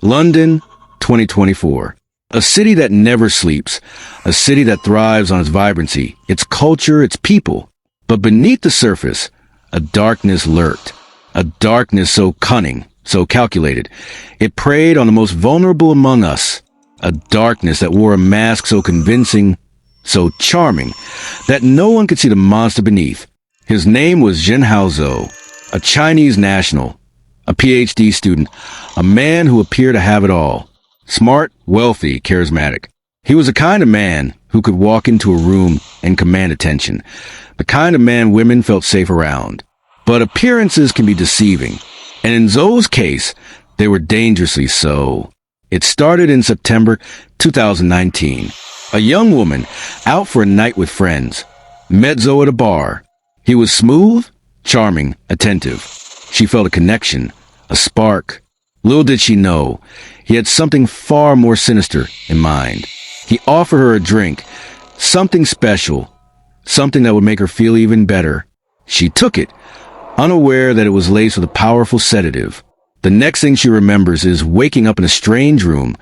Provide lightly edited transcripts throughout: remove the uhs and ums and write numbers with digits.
London, 2024. A city that never sleeps. A city that thrives on its vibrancy, its culture, its people. But beneath the surface, a darkness lurked. A darkness so cunning, so calculated. It preyed on the most vulnerable among us. A darkness that wore a mask so convincing, so charming, that no one could see the monster beneath. His name was Zhenhao Zou, a Chinese national, a PhD student, a man who appeared to have it all. Smart, wealthy, charismatic. He was the kind of man who could walk into a room and command attention. The kind of man women felt safe around. But appearances can be deceiving. And in Zou's case, they were dangerously so. It started in September 2019. A young woman, out for a night with friends, met Zou at a bar. He was smooth, charming, attentive. She felt a connection, a spark. Little did she know, he had something far more sinister in mind. He offered her a drink, something special, something that would make her feel even better. She took it, unaware that it was laced with a powerful sedative. The next thing she remembers is waking up in a strange room,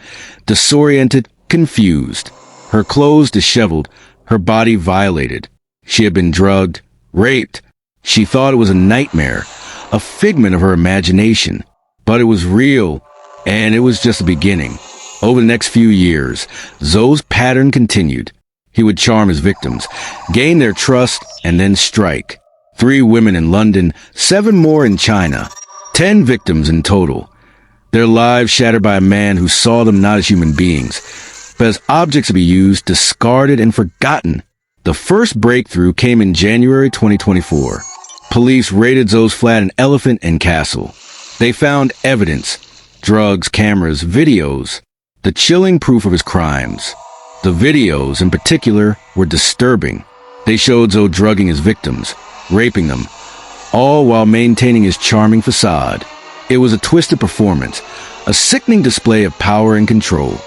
disoriented, confused. Her clothes disheveled, her body violated. She had been drugged, raped. She thought it was a nightmare, a figment of her imagination. But it was real, and it was just the beginning. Over the next few years, Zou's pattern continued. He would charm his victims, gain their trust, and then strike. 3 women in London, 7 more in China. 10 victims in total. Their lives shattered by a man who saw them not as human beings, but as objects to be used, discarded, and forgotten. The first breakthrough came in January 2024. Police raided Zou's flat in Elephant and Castle. They found evidence, drugs, cameras, videos, the chilling proof of his crimes. The videos, in particular, were disturbing. They showed Zou drugging his victims, raping them, all while maintaining his charming facade. It was a twisted performance, a sickening display of power and control.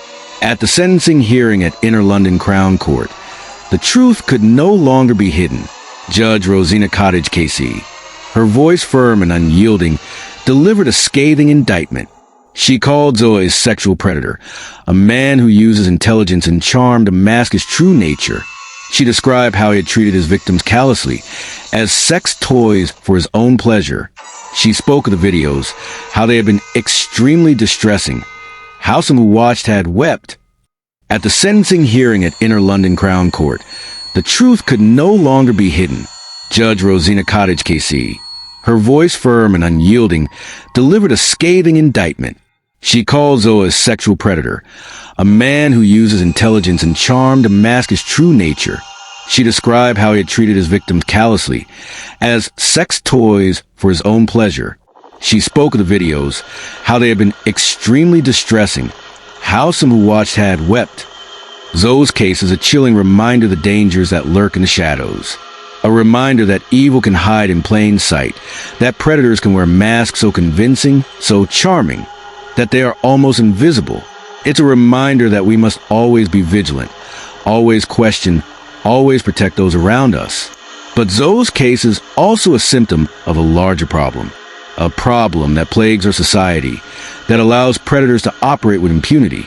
At the sentencing hearing at Inner London Crown Court, the truth could no longer be hidden. Judge Rosina Cottage KC, her voice firm and unyielding, delivered a scathing indictment. She called Zou a sexual predator, a man who uses intelligence and charm to mask his true nature. She described how he had treated his victims callously, as sex toys for his own pleasure. She spoke of the videos, how they had been extremely distressing, how some who watched had wept. At the sentencing hearing at Inner London Crown Court, the truth could no longer be hidden. Judge Rosina Cottage KC, her voice firm and unyielding, delivered a scathing indictment. She called Zou a sexual predator, a man who uses intelligence and charm to mask his true nature. She described how he had treated his victims callously, as sex toys for his own pleasure. She spoke of the videos, how they had been extremely distressing, how some who watched had wept. Zou's case is a chilling reminder of the dangers that lurk in the shadows. A reminder that evil can hide in plain sight, that predators can wear masks so convincing, so charming, that they are almost invisible. It's a reminder that we must always be vigilant, always question, always protect those around us. But Zou's case is also a symptom of a larger problem. A problem that plagues our society, that allows predators to operate with impunity.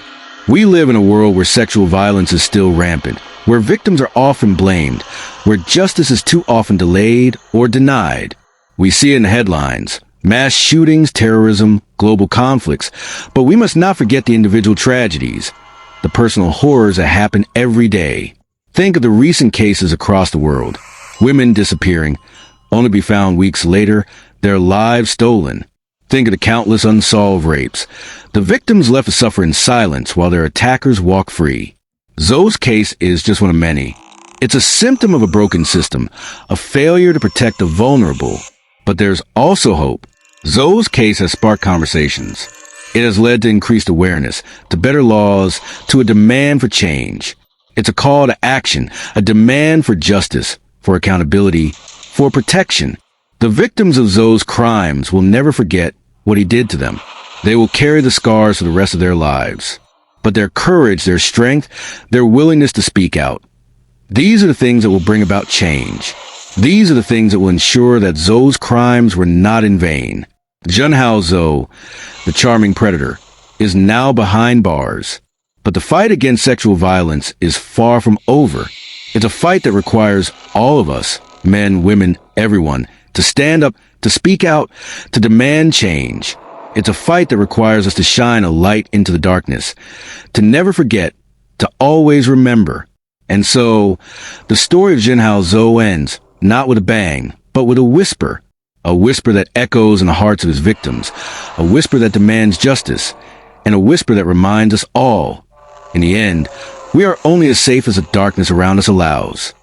We live in a world where sexual violence is still rampant, where victims are often blamed, where justice is too often delayed or denied. We see it in the headlines, mass shootings, terrorism, global conflicts, but we must not forget the individual tragedies, the personal horrors that happen every day. Think of the recent cases across the world. Women disappearing, only to be found weeks later, their lives stolen. Think of the countless unsolved rapes. The victims left to suffer in silence while their attackers walk free. Zou's case is just one of many. It's a symptom of a broken system, a failure to protect the vulnerable. But there's also hope. Zou's case has sparked conversations. It has led to increased awareness, to better laws, to a demand for change. It's a call to action, a demand for justice, for accountability, for protection. The victims of Zou's crimes will never forget what he did to them. They will carry the scars for the rest of their lives. But their courage, their strength, their willingness to speak out, these are the things that will bring about change. These are the things that will ensure that Zou's crimes were not in vain. Zhenhao Zou, the charming predator, is now behind bars. But the fight against sexual violence is far from over. It's a fight that requires all of us, men, women, everyone, to stand up, to speak out, to demand change. It's a fight that requires us to shine a light into the darkness, to never forget, to always remember. And so, the story of Zhenhao Zou ends, not with a bang, but with a whisper that echoes in the hearts of his victims, a whisper that demands justice, and a whisper that reminds us all, in the end, we are only as safe as the darkness around us allows.